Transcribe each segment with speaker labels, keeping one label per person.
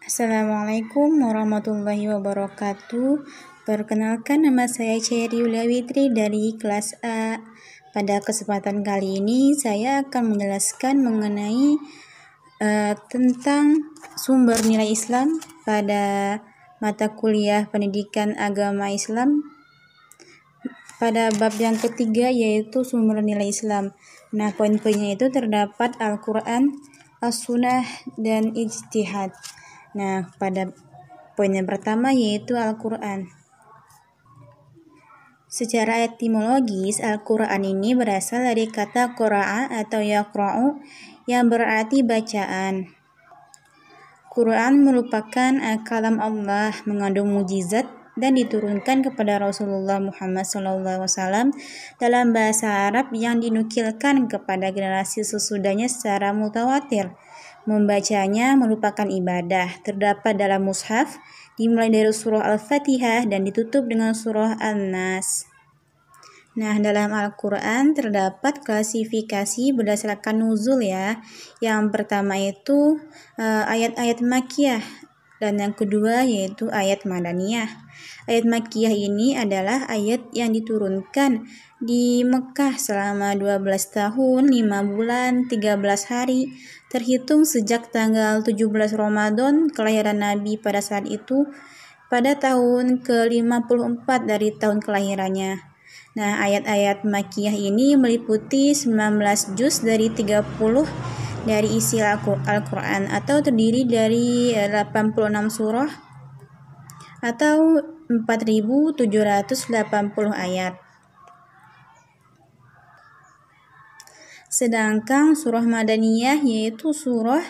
Speaker 1: Assalamualaikum warahmatullahi wabarakatuh. Perkenalkan, nama saya Cherry Yulia Witri dari kelas A. Pada kesempatan kali ini saya akan menjelaskan mengenai tentang sumber nilai Islam pada mata kuliah pendidikan agama Islam pada bab yang ketiga, yaitu sumber nilai Islam. Nah, poin-poinnya itu terdapat Al-Quran, As-Sunnah, dan Ijtihad. Nah, pada poin yang pertama yaitu Al-Quran. Secara etimologis, Al-Quran ini berasal dari kata qara'a atau yaqra'u yang berarti bacaan. Quran merupakan kalam Allah, mengandung mujizat dan diturunkan kepada Rasulullah Muhammad SAW dalam bahasa Arab yang dinukilkan kepada generasi sesudahnya secara mutawatir. Membacanya merupakan ibadah. Terdapat dalam mushaf, dimulai dari surah Al-Fatihah dan ditutup dengan surah An-Nas. Nah, dalam Al-Quran terdapat klasifikasi berdasarkan nuzul ya. Yang pertama itu ayat-ayat Makkiyah, dan yang kedua yaitu ayat Madaniyah. Ayat Makkiyah ini adalah ayat yang diturunkan di Mekah selama 12 tahun, 5 bulan, 13 hari, terhitung sejak tanggal 17 Ramadan kelahiran Nabi pada saat itu, pada tahun ke-54 dari tahun kelahirannya. Nah, ayat-ayat Makkiyah ini meliputi 19 juz dari 30 dari isi Al-Quran, atau terdiri dari 86 surah atau 4.780 ayat. Sedangkan surah Madaniyah yaitu surah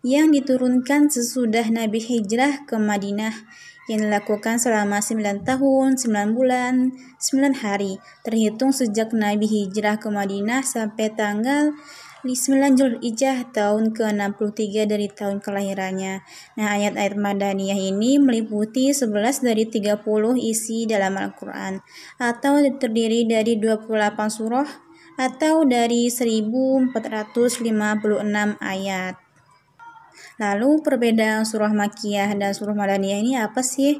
Speaker 1: yang diturunkan sesudah Nabi hijrah ke Madinah, yang dilakukan selama 9 tahun, 9 bulan, 9 hari, terhitung sejak Nabi hijrah ke Madinah sampai tanggal 9 Zulhijjah tahun ke-63 dari tahun kelahirannya. Nah, ayat-ayat Madaniyah ini meliputi 11 dari 30 isi dalam Al-Quran, atau terdiri dari 28 surah atau dari 1456 ayat. Lalu perbedaan surah Makkiyah dan surah Madaniyah ini apa sih?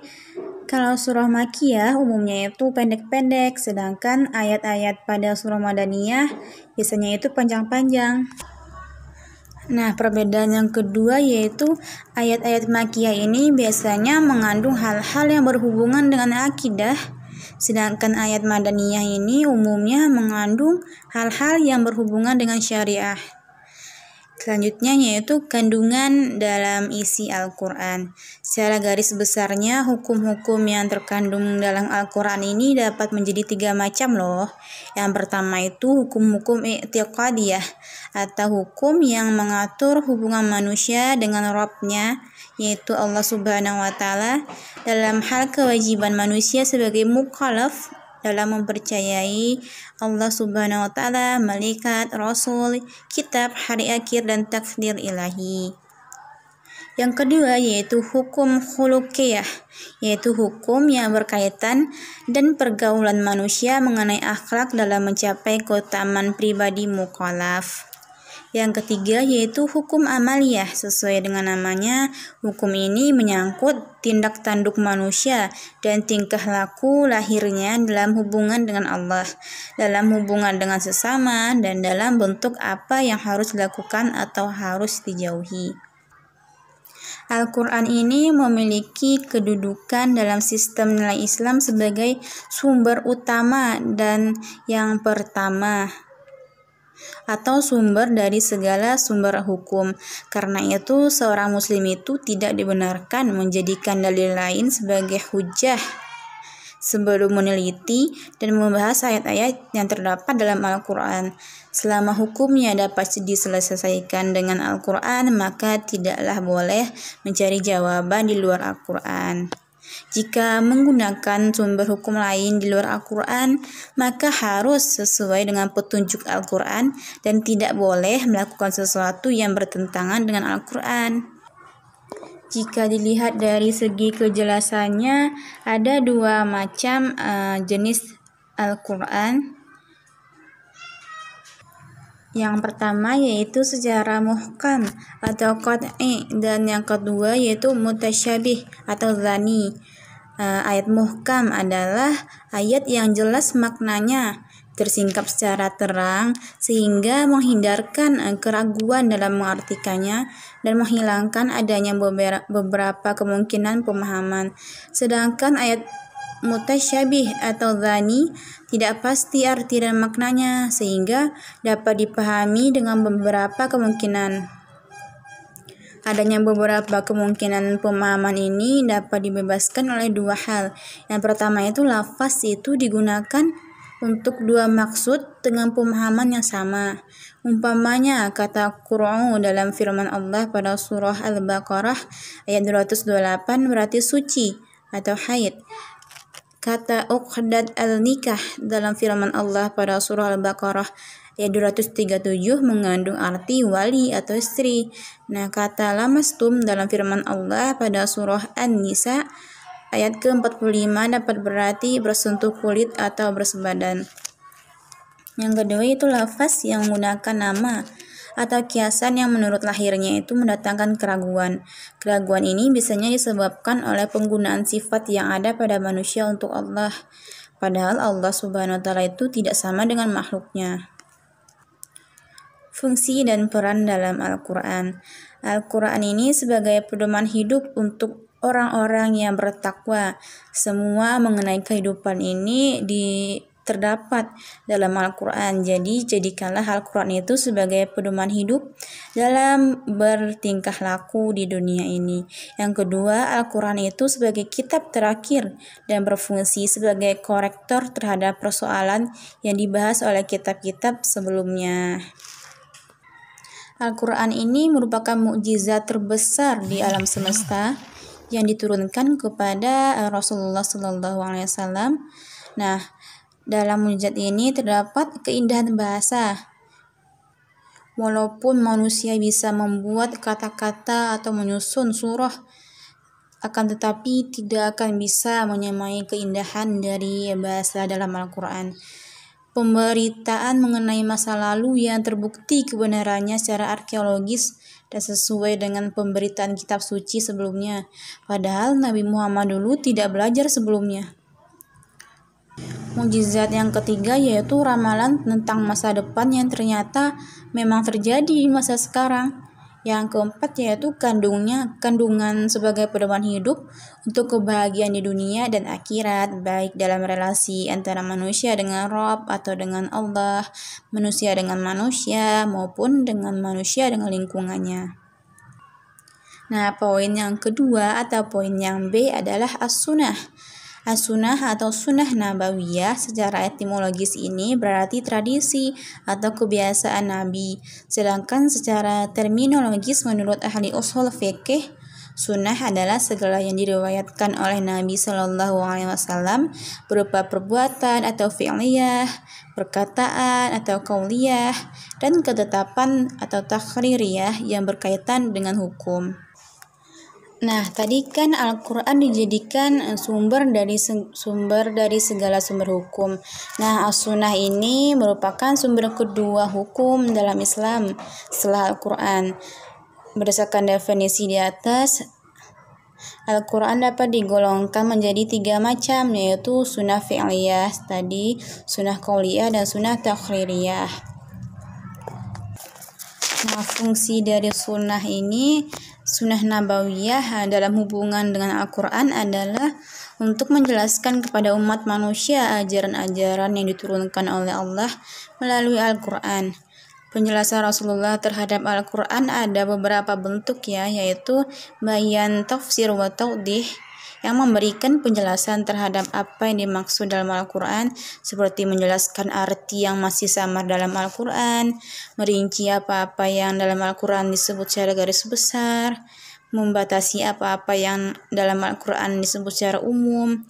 Speaker 1: Kalau surah Makkiyah umumnya itu pendek-pendek, sedangkan ayat-ayat pada surah Madaniyah biasanya itu panjang-panjang. Nah, perbedaan yang kedua yaitu ayat-ayat Makkiyah ini biasanya mengandung hal-hal yang berhubungan dengan akidah, sedangkan ayat Madaniyah ini umumnya mengandung hal-hal yang berhubungan dengan syariah. Selanjutnya yaitu kandungan dalam isi Al-Quran. Secara garis besarnya, hukum-hukum yang terkandung dalam Al-Quran ini dapat menjadi 3 macam loh. Yang pertama itu hukum-hukum i'tiqadiyah, atau hukum yang mengatur hubungan manusia dengan Rabb-nya, yaitu Allah Subhanahu wa Ta'ala, dalam hal kewajiban manusia sebagai mukallaf dalam mempercayai Allah Subhanahu wa Ta'ala, malaikat, rasul, kitab, hari akhir, dan takdir ilahi. Yang kedua yaitu hukum khuluqiyah, yaitu hukum yang berkaitan dan pergaulan manusia mengenai akhlak dalam mencapai keutamaan pribadi mukallaf. Yang ketiga yaitu hukum amaliyah. Sesuai dengan namanya, hukum ini menyangkut tindak tanduk manusia dan tingkah laku lahirnya dalam hubungan dengan Allah, dalam hubungan dengan sesama, dan dalam bentuk apa yang harus dilakukan atau harus dijauhi. Al-Quran ini memiliki kedudukan dalam sistem nilai Islam sebagai sumber utama dan yang pertama, atau sumber dari segala sumber hukum. Karena itu, seorang muslim itu tidak dibenarkan menjadikan dalil lain sebagai hujjah sebelum meneliti dan membahas ayat-ayat yang terdapat dalam Al-Quran. Selama hukumnya dapat diselesaikan dengan Al-Quran, maka tidaklah boleh mencari jawaban di luar Al-Quran. Jika menggunakan sumber hukum lain di luar Al-Quran, maka harus sesuai dengan petunjuk Al-Quran dan tidak boleh melakukan sesuatu yang bertentangan dengan Al-Quran. Jika dilihat dari segi kejelasannya, ada 2 macam jenis Al-Quran. Yang pertama yaitu secara muhkam atau qat'i, dan yang kedua yaitu mutasyabih atau dzani. Ayat muhkam adalah ayat yang jelas maknanya, tersingkap secara terang sehingga menghindarkan keraguan dalam mengartikannya dan menghilangkan adanya beberapa kemungkinan pemahaman. Sedangkan ayat mutasyabih atau dzani tidak pasti arti dan maknanya sehingga dapat dipahami dengan beberapa kemungkinan. Adanya beberapa kemungkinan pemahaman ini dapat dibebaskan oleh dua hal. Yang pertama itu lafaz itu digunakan untuk dua maksud dengan pemahaman yang sama. Umpamanya kata Qur'an dalam firman Allah pada surah Al-Baqarah ayat 228 berarti suci atau haid. Kata uqdat al-nikah dalam firman Allah pada surah Al-Baqarah ayat 237 mengandung arti wali atau istri. Nah, kata lamastum dalam firman Allah pada surah An-Nisa ayat ke-45 dapat berarti bersentuh kulit atau bersebadan. Yang kedua itu lafaz yang menggunakan nama atau kiasan yang menurut lahirnya itu mendatangkan keraguan. Keraguan ini biasanya disebabkan oleh penggunaan sifat yang ada pada manusia untuk Allah. Padahal Allah Subhanahu wa taala itu tidak sama dengan makhluknya. Fungsi dan peran dalam Al-Quran. Al-Quran ini sebagai pedoman hidup untuk orang-orang yang bertakwa. Semua mengenai kehidupan ini terdapat dalam Al-Quran. Jadi jadikanlah Al-Quran itu sebagai pedoman hidup dalam bertingkah laku di dunia ini. Yang kedua, Al-Quran itu sebagai kitab terakhir dan berfungsi sebagai korektor terhadap persoalan yang dibahas oleh kitab-kitab sebelumnya. Al-Quran ini merupakan mukjizat terbesar di alam semesta yang diturunkan kepada Rasulullah SAW. Nah, dalam mukjizat ini terdapat keindahan bahasa. Walaupun manusia bisa membuat kata-kata atau menyusun surah, akan tetapi tidak akan bisa menyamai keindahan dari bahasa dalam Al-Quran. Pemberitaan mengenai masa lalu yang terbukti kebenarannya secara arkeologis dan sesuai dengan pemberitaan kitab suci sebelumnya. Padahal Nabi Muhammad dulu tidak belajar sebelumnya. Mukjizat yang ketiga yaitu ramalan tentang masa depan yang ternyata memang terjadi di masa sekarang. Yang keempat yaitu kandungan sebagai pedoman hidup untuk kebahagiaan di dunia dan akhirat, baik dalam relasi antara manusia dengan Rabb atau dengan Allah, manusia dengan manusia maupun dengan manusia dengan lingkungannya. Nah, poin yang kedua atau poin yang B adalah as-sunnah. As-sunnah atau sunnah nabawiyah secara etimologis ini berarti tradisi atau kebiasaan Nabi. Sedangkan secara terminologis menurut ahli ushul fikih, sunnah adalah segala yang diriwayatkan oleh Nabi SAW berupa perbuatan atau fi'liyah, perkataan atau qauliyah, dan ketetapan atau takhririyah yang berkaitan dengan hukum. Nah, tadi kan Al-Quran dijadikan sumber dari segala sumber hukum. Nah, as-sunnah ini merupakan sumber kedua hukum dalam Islam setelah Al-Quran. Berdasarkan definisi di atas, Al-Quran dapat digolongkan menjadi 3 macam, yaitu sunnah fi'liyah tadi, sunnah qauliyah, dan sunnah takhririyah. Nah, fungsi dari sunnah ini, sunnah nabawiyah dalam hubungan dengan Al-Quran adalah untuk menjelaskan kepada umat manusia ajaran-ajaran yang diturunkan oleh Allah melalui Al-Quran. Penjelasan Rasulullah terhadap Al-Quran ada beberapa bentuk yaitu bayan, tafsir, wa tawdih, yang memberikan penjelasan terhadap apa yang dimaksud dalam Al-Quran, seperti menjelaskan arti yang masih samar dalam Al-Quran, merinci apa-apa yang dalam Al-Quran disebut secara garis besar, membatasi apa-apa yang dalam Al-Quran disebut secara umum,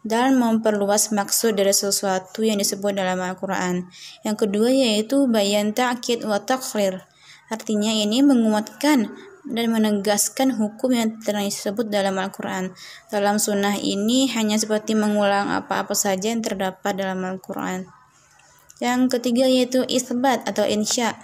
Speaker 1: dan memperluas maksud dari sesuatu yang disebut dalam Al-Quran. Yang kedua yaitu bayan ta'kid wa takhrir. Artinya ini menguatkan dan menegaskan hukum yang telah disebut dalam Al-Quran. Dalam sunnah ini hanya seperti mengulang apa-apa saja yang terdapat dalam Al-Quran. Yang ketiga yaitu isbat atau insya.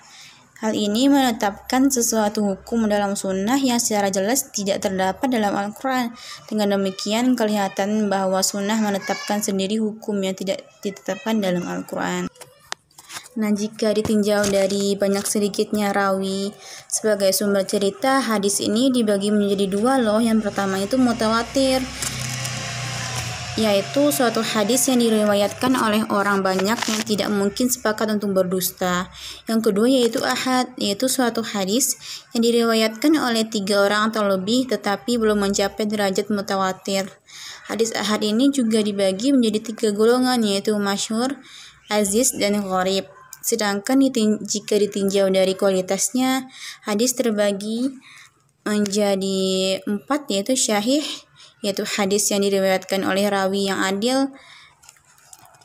Speaker 1: Hal ini menetapkan sesuatu hukum dalam sunnah yang secara jelas tidak terdapat dalam Al-Quran. Dengan demikian kelihatan bahwa sunnah menetapkan sendiri hukum yang tidak ditetapkan dalam Al-Quran. Nah, jika ditinjau dari banyak sedikitnya rawi sebagai sumber cerita, hadis ini dibagi menjadi dua loh. Yang pertama itu mutawatir, yaitu suatu hadis yang diriwayatkan oleh orang banyak yang tidak mungkin sepakat untuk berdusta. Yang kedua yaitu ahad, yaitu suatu hadis yang diriwayatkan oleh 3 orang atau lebih tetapi belum mencapai derajat mutawatir. Hadis ahad ini juga dibagi menjadi 3 golongan, yaitu masyhur, aziz, dan gharib. Sedangkan jika ditinjau dari kualitasnya, hadis terbagi menjadi 4, yaitu syahih, yaitu hadis yang diriwayatkan oleh rawi yang adil,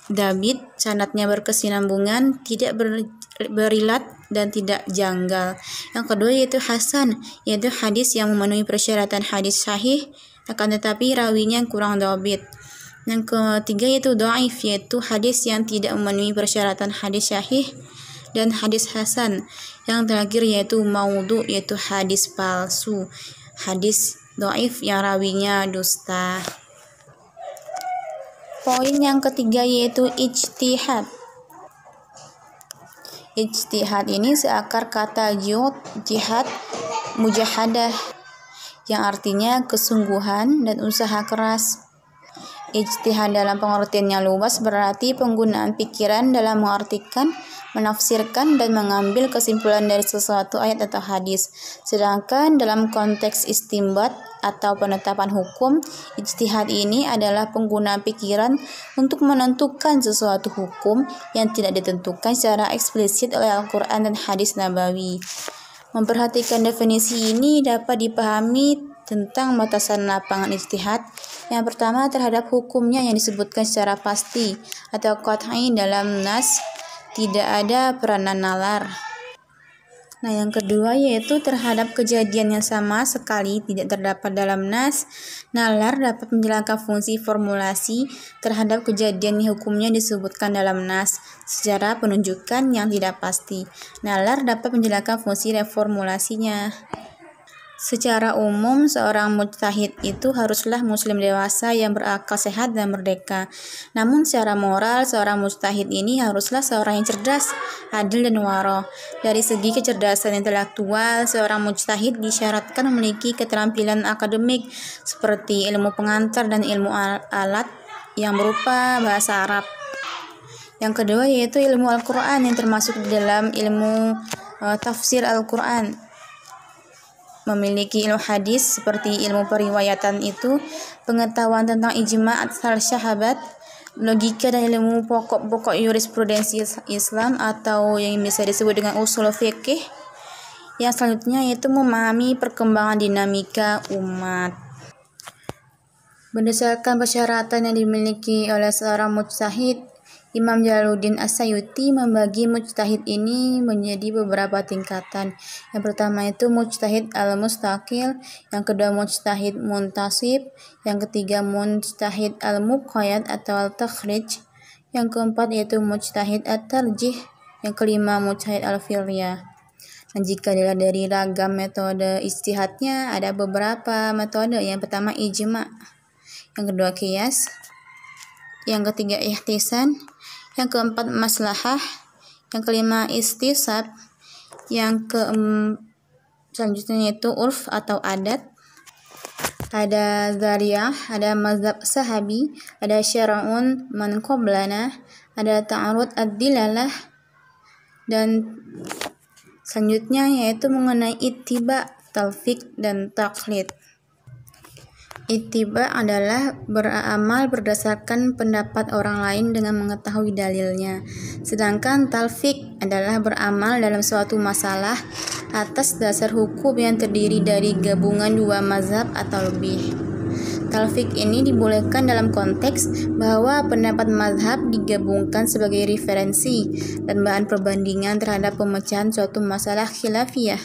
Speaker 1: dabit, sanadnya berkesinambungan, tidak berilat, dan tidak janggal. Yang kedua yaitu hasan, yaitu hadis yang memenuhi persyaratan hadis sahih, akan tetapi rawinya kurang dabit. Yang ketiga yaitu dhaif, yaitu hadis yang tidak memenuhi persyaratan hadis sahih dan hadis hasan. Yang terakhir yaitu maudhu, yaitu hadis palsu, hadis dhaif yang rawinya dusta. Poin yang ketiga yaitu ijtihad. Ijtihad ini seakar kata jihad mujahadah, yang artinya kesungguhan dan usaha keras. Ijtihad dalam pengertian yang luas berarti penggunaan pikiran dalam mengartikan, menafsirkan, dan mengambil kesimpulan dari sesuatu ayat atau hadis. Sedangkan dalam konteks istinbat atau penetapan hukum, ijtihad ini adalah penggunaan pikiran untuk menentukan sesuatu hukum yang tidak ditentukan secara eksplisit oleh Al-Quran dan hadis Nabawi. Memperhatikan definisi ini dapat dipahami tentang batasan lapangan ijtihad. Yang pertama terhadap hukumnya yang disebutkan secara pasti atau qat'i dalam nas, tidak ada peranan nalar. Nah, yang kedua yaitu terhadap kejadian yang sama sekali tidak terdapat dalam nas. Nalar dapat menjalankan fungsi formulasi terhadap kejadian yang hukumnya disebutkan dalam nas secara penunjukan yang tidak pasti. Nalar dapat menjalankan fungsi reformulasinya. Secara umum, seorang mujtahid itu haruslah muslim dewasa yang berakal sehat dan merdeka. Namun secara moral, seorang mujtahid ini haruslah seorang yang cerdas, adil, dan waro. Dari segi kecerdasan intelektual, seorang mujtahid disyaratkan memiliki keterampilan akademik seperti ilmu pengantar dan ilmu alat yang berupa bahasa Arab. Yang kedua yaitu ilmu Al-Quran yang termasuk di dalam ilmu tafsir Al-Quran. Memiliki ilmu hadis seperti ilmu periwayatan itu, pengetahuan tentang ijma' asal syahabat, logika dan ilmu pokok-pokok jurisprudensi Islam atau yang bisa disebut dengan usul fikih. Yang selanjutnya yaitu memahami perkembangan dinamika umat. Berdasarkan persyaratan yang dimiliki oleh seorang mujtahid, Imam Jalaluddin As-Sayuti membagi mujtahid ini menjadi beberapa tingkatan. Yang pertama itu mujtahid al-mustaqil, yang kedua mujtahid muntasib, yang ketiga mujtahid al-muqayyad atau al-takhrij, yang keempat yaitu mujtahid at-tarjih, yang kelima mujtahid al-firyah. Dan jika dilihat dari ragam metode ijtihadnya, ada beberapa metode. Yang pertama ijma', yang kedua qiyas, yang ketiga ihtisan, yang keempat maslahah, yang kelima istisab, yang selanjutnya itu urf atau adat, ada zariyah, ada mazhab sahabi, ada syara'un man qablana, ada ta'arud ad-dilalah, dan selanjutnya yaitu mengenai ittiba, talfiq, dan taklid. Ittiba adalah beramal berdasarkan pendapat orang lain dengan mengetahui dalilnya. Sedangkan talfiq adalah beramal dalam suatu masalah atas dasar hukum yang terdiri dari gabungan 2 mazhab atau lebih. Talfiq ini dibolehkan dalam konteks bahwa pendapat mazhab digabungkan sebagai referensi dan bahan perbandingan terhadap pemecahan suatu masalah khilafiyah.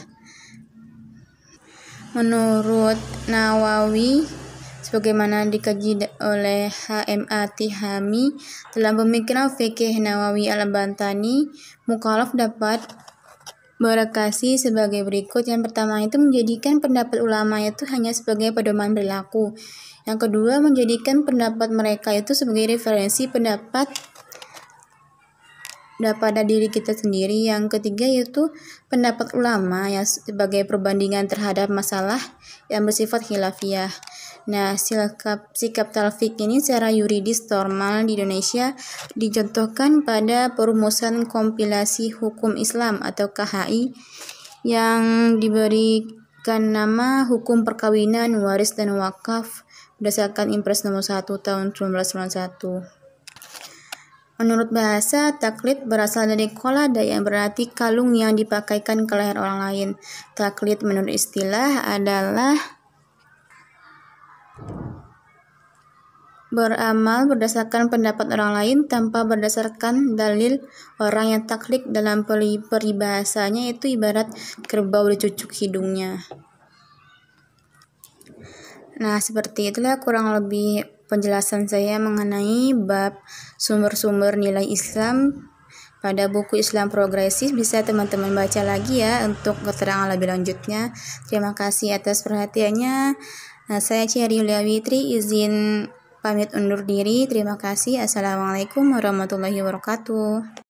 Speaker 1: Menurut Nawawi sebagaimana dikaji oleh H.M.A. Tihami dalam pemikiran fikih Nawawi al-Bantani, mukallaf dapat berekasi sebagai berikut. Yang pertama itu menjadikan pendapat ulama itu hanya sebagai pedoman perilaku. Yang kedua, menjadikan pendapat mereka itu sebagai referensi pendapat pada diri kita sendiri. Yang ketiga yaitu pendapat ulama yang sebagai perbandingan terhadap masalah yang bersifat khilafiyah. Nah, sikap talfik ini secara yuridis formal di Indonesia dicontohkan pada perumusan kompilasi hukum Islam atau KHI yang diberikan nama Hukum Perkawinan, Waris dan Wakaf berdasarkan Impres nomor 1 tahun 1991. Menurut bahasa, taklid berasal dari qolada yang berarti kalung yang dipakaikan ke leher orang lain. Taklid menurut istilah adalah beramal berdasarkan pendapat orang lain tanpa berdasarkan dalil. Orang yang taklid dalam peribahasanya itu ibarat kerbau dicucuk hidungnya. Nah, seperti itulah kurang lebih penjelasan saya mengenai bab sumber-sumber nilai Islam pada buku Islam Progresif. Bisa teman-teman baca lagi ya untuk keterangan lebih lanjutnya. Terima kasih atas perhatiannya. Saya Cherry Yulia Witri izin pamit undur diri. Terima kasih. Assalamualaikum warahmatullahi wabarakatuh.